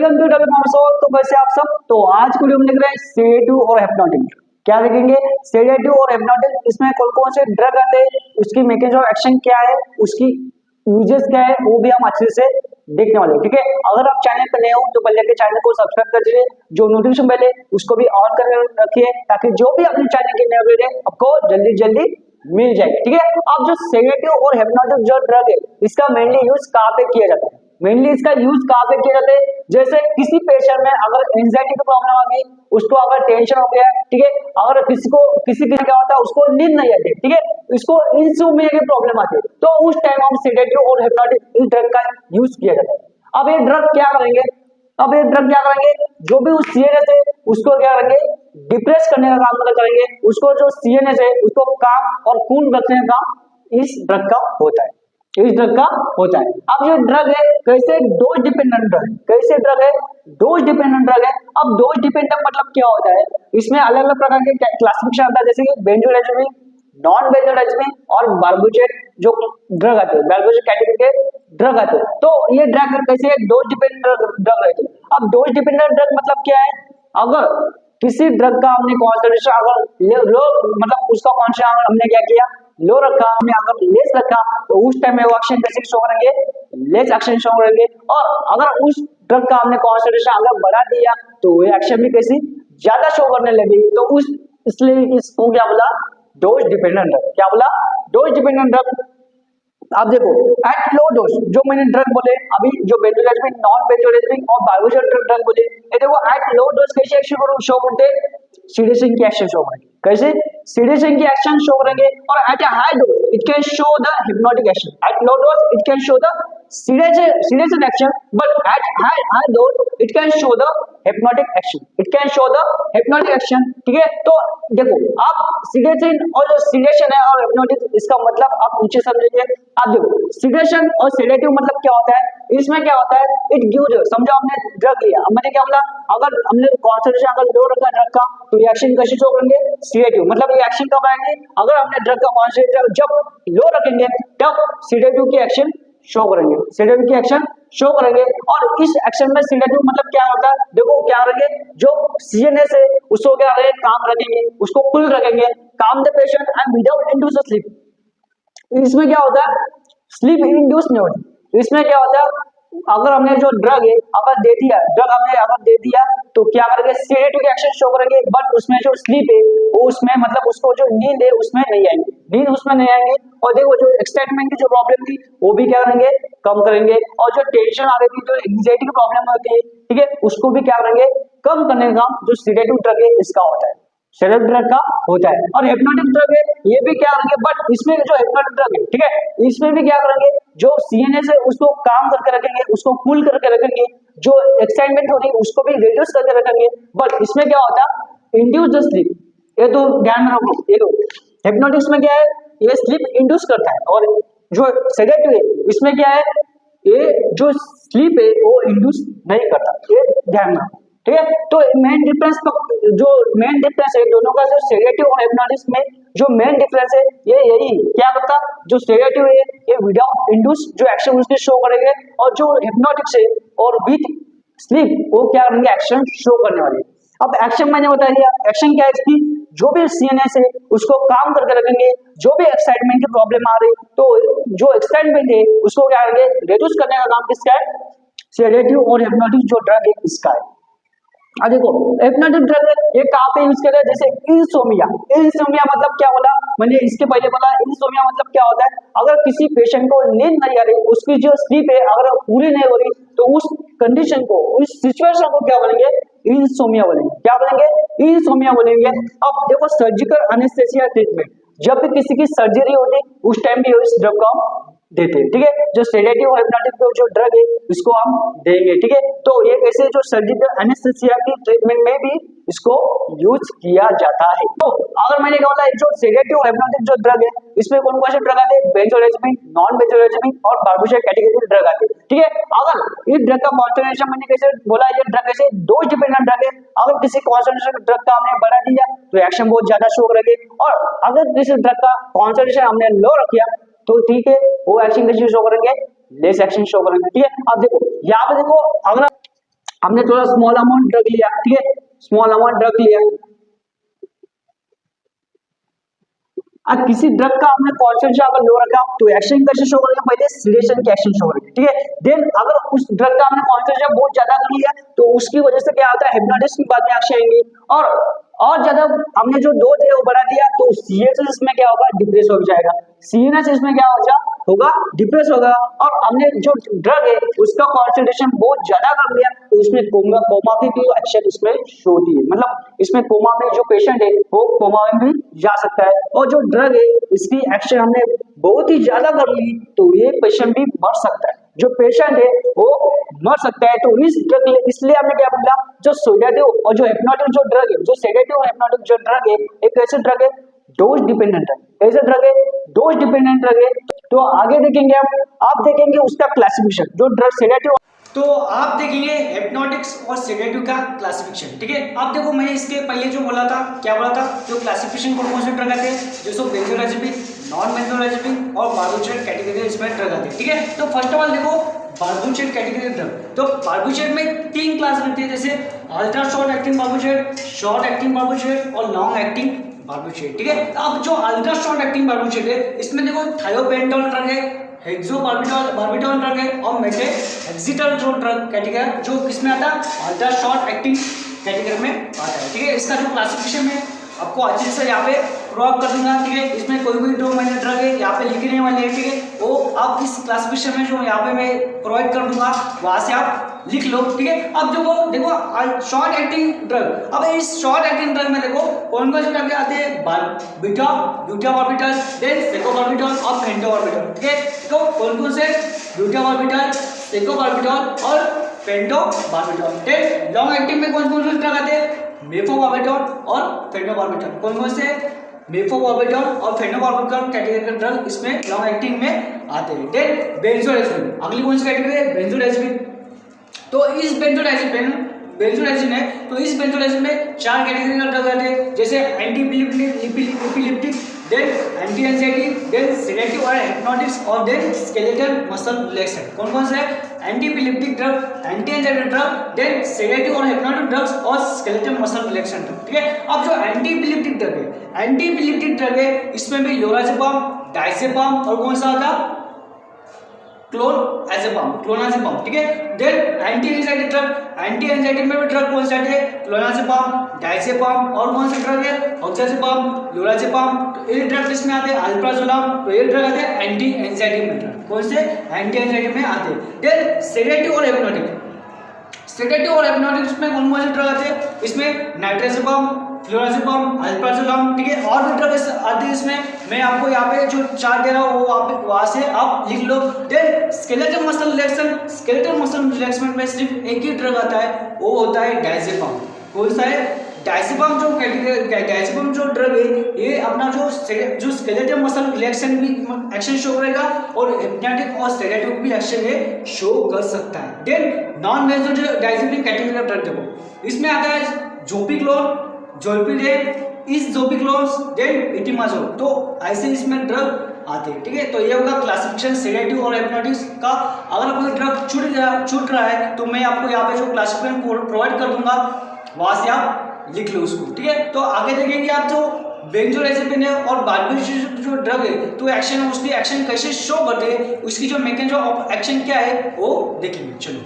Welcome to W commerce. तो कैसे आप सब। तो आज की वीडियो में देख रहे हैं सेडेटिव और हिप्नोटिक। क्या देखेंगे सेडेटिव और हिप्नोटिक, इसमें कौन कौन से ड्रग आते हैं, उसकी मैकेनिज्म ऑफ एक्शन क्या है, उसकी यूजेस क्या है, वो भी हम अच्छे से देखने वाले हैं। ठीक है, अगर आप चैनल पर नए हो तो पहले के चैनल को सब्सक्राइब कर दीजिए, जो नोटिफिकेशन बेल है उसको भी ऑन कर रखिए, ताकि जो भी अपने चैनल की नई वीडियो है आपको जल्दी जल्दी मिल जाएगी। ठीक है, अब जो सेडेटिव और हिप्नोटिक जो ड्रग है, इसका मेनली यूज कहाँ पे किया जाता है, मेनली इसका यूज कहाँ पे किया जाता है। जैसे किसी पेशेंट में अगर एंजाइटी की प्रॉब्लम आ गई, उसको अगर टेंशन हो गया, ठीक है, अगर किसी क्या होता है उसको नींद नहीं आती, ठीक है, इसको इंसोम्निया की प्रॉब्लम आती है, तो उस टाइम हम सेडेटिव और हिप्नोटिक इस ड्रग का यूज किया जाता है। अब ये ड्रग क्या करेंगे, जो भी उस सीएनएस है उसको क्या करेंगे, डिप्रेस करने का काम करेंगे, उसको जो सीएनएस है उसको काम और कूल रखने का काम इस ड्रग का होता है, इस ड्रग का होता है। अब ये ड्रग है कैसे डोज डिपेंडेंट ड्रग, कैसे ड्रग है डोज डिपेंडेंट ड्रग है। अब डोज डिपेंडेंट मतलब क्या होता है, इसमें अलग अलग प्रकार के क्लासिफिकेशन आता है, जैसे कि बेंजोडाइजेपिन, नॉन बेंजोडाइजेपिन और बार्बिटरेट जो ड्रग आते हैं, बार्बिटरेट कैटेगरी के ड्रग आते हैं। तो ये ड्रग कैसे डोज डिपेंडेंट ड्रग रहते हैं। अब डोज डिपेंडेंट ड्रग मतलब क्या है, अगर किसी ड्रग का हमने कॉन्सेंट्रेशन अगर लो मतलब उसका कॉन्सेंट्रेशन हमने क्या किया लो रखा, हमने अगर लेस रखा, तो उस टाइम में वो एक्शन कैसे शो करेंगे, लेस एक्शन शो करेंगे। और अगर उस ड्रग का हमने कॉन्सेंट्रेशन अगर बढ़ा दिया तो वो एक्शन भी कैसी ज्यादा शो करने लगी, तो उस इसलिए इसको क्या बोला डोज डिपेंडेंट ड्रग। क्या बोला डोज डिपेंडेंट ड्रग। आप देखो एट लो डोज जो मैंने ड्रग बोले अभी, जो बेंजोडाइजेपिन, नॉन बेंजोडाइजेपिन और बार्बिटरेट ड्रग बोले, ये देखो एट लो डोज कैसे एक्शन शो करते हैं, सीडेशन की एक्शन शो करेंगे। कैसे सीडेशन की एक्शन शो करेंगे। और at a high dose it can show the hypnotic action, at low dose it can show the sedation action, but at high dose it can show the hypnotic action, it can show the hypnotic action. ठीक है, तो देखो आप sedation और जो sedation है और hypnotic, इसका मतलब आप नीचे समझिए। आप देखो सीडेशन और सेडेटिव मतलब क्या होता है, इसमें क्या होता है इट गिव्स, समझो हमने ड्रग लिया, हमने क्या बोला अगर हमने कॉन्सेंट्रेशन अगर लो रखा ड्रग का, तो ये एक्शन कैसे शो करेंगे सीडेटिव, मतलब ये एक्शन कब आएंगे अगर हमने ड्रग का कॉन्सेंट्रेशन जब लो रखेंगे तब सीडेटिव की एक्शन शो करेंगे, सेडेटिव की एक्शन शो करेंगे। और इस एक्शन में सेडेटिव मतलब क्या होता है, देखो क्या करेंगे, जो सीएनएस है उसको क्या करेंगे काम रखेंगे, उसको कूल रखेंगे, काम the patient and without induce sleep. इसमें क्या होता है स्लीप इंड्यूस नहीं होती। इसमें क्या होता है अगर हमने जो ड्रग है अगर दे दिया, ड्रग हमने अगर दे दिया तो क्या करेंगे सेडेटिव की एक्शन शो करेंगे, बट उसमें जो स्लीप है वो उसमें मतलब उसको जो नींद है उसमें नहीं आएंगे, नींद उसमें नहीं आएंगे। और देखो जो एक्साइटमेंट की जो प्रॉब्लम थी वो भी क्या करेंगे कम करेंगे, और जो टेंशन आ रही थी जो एंग्जाइटी की प्रॉब्लम होती है, ठीक है, उसको भी क्या करेंगे कम करने का जो सेडेटिव ड्रग है इसका होता है, सेडेटिव ड्रग का होता है। और हिप्नोटिक ड्रग है ये भी क्या करेंगे, बट इसमें जो हिप्नोटिक ड्रग है, ठीक है, इसमें भी क्या करेंगे जो सीएनएस है उसको काम करके रखेंगे, उसको कूल करके रखेंगे, जो एक्साइटमेंट हो रही है उसको भी रिड्यूस करके रखेंगे। बट इसमें क्या होता है इंड्यूस द स्लीप, ये तो ध्यान में रखो। ये तो हिप्नोटिक्स में क्या है ये स्लीप इंड्यूस करता है, और जो सेडेटिव है इसमें क्या है ये जो स्लीप है वो इंड्यूस नहीं करता, ये ध्यान में रखो। ठीक है, तो मेन डिफरेंस है दोनों का, जो सेडेटिव और हिप्नोटिक्स में जो मेन डिफरेंस है ये यही क्या करता, जो सेडेटिव है ये विदाउट इंड्यूस जो एक्शन उसके शो करेंगे, और जो हिप्नोटिक्स है और विद स्लीप वो क्या करेंगे एक्शन शो करने वाले। अब एक्शन मैंने बता दिया, एक्शन क्या है इसकी, जो भी सीएनएस है उसको काम करके रखेंगे, जो भी एक्साइटमेंट की प्रॉब्लम आ रही तो जो एक्साइटमेंट है उसको क्या करेंगे रिड्यूस करने का काम किसका है, सेडेटिव और हिप्नोटिक जो ड्रग है इसका है। अब देखो हिप्नोटिक ड्रग ये कहाँ पे यूज करे, जैसे इंसोमिया। इंसोमिया मतलब क्या बोला मैंने इसके पहले बोला, इंसोमिया मतलब क्या होता है अगर किसी पेशेंट को नींद नहीं आ रही, उसकी जो स्लीप है अगर पूरी नहीं हो रही, तो उस कंडीशन को उस सिचुएशन को क्या बोलेंगे इंसोमिया बोलेंगे। क्या बोलेंगे इंसोमिया बोलेंगे। अब देखो सर्जिकल एनेस्थेसिया ट्रीटमेंट, जब भी किसी की सर्जरी होती उस टाइम भी इस ड्रग को देते हैं, ठीक है, जो सेडेटिव और हिप्नोटिक जो ड्रग है इसको हम देंगे। ठीक है, तो ये ऐसे जो सर्जिकल एनेस्थेसिया की ट्रीटमेंट में भी इसको यूज किया जाता है। तो अगर मैंने कहा था जो सेडेटिव और हिप्नोटिक जो ड्रग है इसमें कौन कौन से ड्रग आते हैं, बेंजोडाइजेपिन, नॉन बेंजोडाइजेपिन और बार्बिटरेट कैटेगरी के ड्रग आते हैं। ठीक है, अगर इस ड्रग का कॉन्सेंट्रेशन मैंने कैसे बोला ये ड्रग ऐसे डोज डिपेंडेंट ड्रग है, अगर किसी कॉन्सेंट्रेशन ड्रग का हमने बढ़ा दिया तो एक्शन बहुत ज्यादा शो करेंगे, और अगर किसी ड्रग का कॉन्सेंट्रेशन हमने लो रखा तो ठीक है वो एक्शन कैसे शो करेंगे लेस एक्शन शो करेंगे। ठीक है, अब देखो यहाँ पे देखो हमने थोड़ा स्मॉल अमाउंट ड्रग लिया, ठीक है, स्मॉल अमाउंट ड्रग लिया। अब किसी ड्रग का हमने कॉन्सेंट्रेशन अगर लो रखा तो एक्शन कैसे शो करेगा, पहले सिलेक्शन की एक्शन शो करेगा, ठीक है। देन अगर उस ड्रग का हमने कॉन्सेंट्रेशन बहुत ज्यादा कर लिया तो उसकी वजह से क्या होता है, हिप्नोटिज्म की बाद में एक्शन आएंगे, और ज्यादा हमने जो डोज है वो बढ़ा दिया तो सीरियसनेस में क्या होगा, डिप्रेस हो जाएगा, सीरियसनेस में क्या होगा, डिप्रेस होगा। और हमने जो ड्रग है उसका कॉन्सेंट्रेशन बहुत ज्यादा कर लिया तो उसमें कोमा की भी एक्शन इसमें शो होती है, मतलब इसमें कोमा में जो पेशेंट है वो कोमा में भी जा सकता है। और जो ड्रग है इसकी एक्शन हमने बहुत ही ज्यादा कर ली तो ये पेशेंट भी मर सकता है, जो पेशेंट है वो मर सकता है। तो इस ड्रग इसलिए हमने क्या बोला, जो सेडेटिव और जो हिप्नोटिक जो ड्रग है, जो सेडेटिव और हिप्नोटिक जो ड्रग है एक ऐसे ड्रग है डोज डिपेंडेंट है, ऐसे ड्रग है डोज डिपेंडेंट ड्रग है। तो आगे देखेंगे आप देखेंगे उसका क्लासिफिकेशन, जो ड्रग सेडेटिव, तो आप देखेंगे हिप्नोटिक्स और सेडेटिव का क्लासिफिकेशन, ठीक है। आप देखो मैंने इसके पहले जो बोला था, क्या बोला था, जो क्लासिफिकेशन कौन से ड्रग आते हैं, जैसे बेंजोडाइजेपिन, नॉन बेंजोडाइजेपिन और बार्बिटरेट कैटेगरी इसमें ड्रग आते हैं, ठीक है। तो फर्स्ट ऑफ ऑल देखो बार्बिटरेट कैटेगरी ड्रग, तो बार्बिटरेट में 3 क्लास बनती है, जैसे ultra short acting barbiturate, short acting barbiturate और लॉन्ग एक्टिंग बार्बिटरेट, ठीक है। अब जो अल्ट्रा शॉर्ट एक्टिंग बार्बिटरेट है इसमें देखो थायोपेंटोल ड्रग है, हेक्सोबार्बिटोल ड्रग है और मेटेक्सिटल जो ड्रग कैटेगरी जो किसमें आता है, अल्ट्रा शॉर्ट एक्टिंग कैटेगरी में आता है, ठीक है। इसका जो क्लासिफिकेशन है आपको अच्छे से यहाँ पे प्रोवाइड कर दूंगा, ठीक है। इसमें कोई भी जो मैंने ड्रग है यहाँ पे लिखने वाले हैं, ठीक है, वो आप इस क्लासिफिकेशन में जो यहाँ पे मैं प्रोवाइड कर दूंगा वहां से आप लिख लो, ठीक है। अब देखो शॉर्ट एक्टिंग ड्रग, अब इस शॉर्ट एक्टिंग ड्रग में देखो कौन कौन से ड्रग आते हैं, ब्यूटाबार्बिटल, देन सेकोबार्बिटल और फेंटोबार्बिटल, ठीक है। तो कौन कौन से, ब्यूटाबार्बिटल, सेकोबार्बिटल और फेंटोबार्बिटल। देन लॉन्ग एक्टिंग में कौन कौन से ड्रग आते हैं, मेफोबार्बिटल और फेनोबार्बिटल, कौन कौन से, मेफोबार्बिटल और फेनोबार्बिटल कैटेगरी के ड्रग इसमें लॉन्ग एक्टिंग में आते हैं। देन बेंजोडाइजेपिन, अगली कौन सी कैटेगरी है, बेंजोडाइजेपिन। तो इस बेंजोडाइजेपिन है, तो इस बेंजोडाइजेपिन में 4 कैटेगरी का ड्रग आते हैं, जैसे anti epileptic, then anti anxiety, then sedative और हिप्नोटिक्स और देन स्केलेटल मसल रिलैक्सेंट। कौन कौन से, anti epileptic drug, anti anxiety drug, then sedative और हिप्नोटिक ड्रग्स और स्केलेटल मसल रिलैक्सेंट, ठीक है। अब जो एंटी एपिलेप्टिक ड्रग है, एंटी एपिलेप्टिक ड्रग है इसमें भी लोराजेपाम, डायजेपाम और कौन सा आता, क्लोनाजेपाम, ठीक है। Then anti anxiety drug, anti anxiety में भी ड्रग कौन से आते हैं, क्लोनाजेपाम, डायजेपाम और कौन सा ड्रग है, ऑक्साजेपाम, लोराजेपाम। तो ये ड्रग किसमें आते हैं, अल्प्राजोलम, तो ये ड्रग आते हैं एंटी एंजाइटी में ड्रग, कौन से, एंटी एंजाइटी में आते हैं। देन सेडेटिव और हिप्नोटिक, सेडेटिव और हिप्नोटिक्स में कौन कौन से ड्रग आते हैं, इसमें नाइट्रोजेपाम, फ्लोराजेपाम, अल्प्राजोलम, ठीक है, और भी ड्रग आते हैं इसमें। मैं आपको यहाँ पे जो चार्ट दे रहा हूँ वो आप वहां से आप लिख लो। Then skeletal muscle relaxation, skeletal muscle relaxation में सिर्फ एक ही ड्रग आता है, वो होता है डायजेपाम। कौन सा है, डायजेपाम। जो डायजेपाम जो ड्रग है ये अपना जो स्केलेटल मसल रिलैक्सेशन भी एक्शन शो करेगा और हिप्नोटिक और सेडेटिव भी एक्शन ये शो कर सकता है। देन नॉन बेंजोडाइजेपिन कैटेगरी का ड्रग देखो, इसमें आता है जोपिक्लोन, जोल्पिडेन, इस-जोपिक्लोन, देन इटिमाजोल। तो ऐसे इसमें ड्रग आते हैं, ठीक है। तो ये होगा क्लासिफिकेशन सेडेटिव और हिप्नोटिक्स का। अगर कोई ड्रग छूट रहा है तो मैं आपको यहाँ पे जो क्लासिफिकेशन प्रोवाइड कर दूंगा वहां से आप लिख लो उसको, ठीक है। तो आगे देखेंगे आप जो बेंजोडाइजेपिन है और बार्बिटरेट जो ड्रग है तो एक्शन है, उसकी एक्शन कैसे शो करते हैं, उसकी जो मैकेनिज्म ऑफ एक्शन क्या है वो देखेंगे। चलो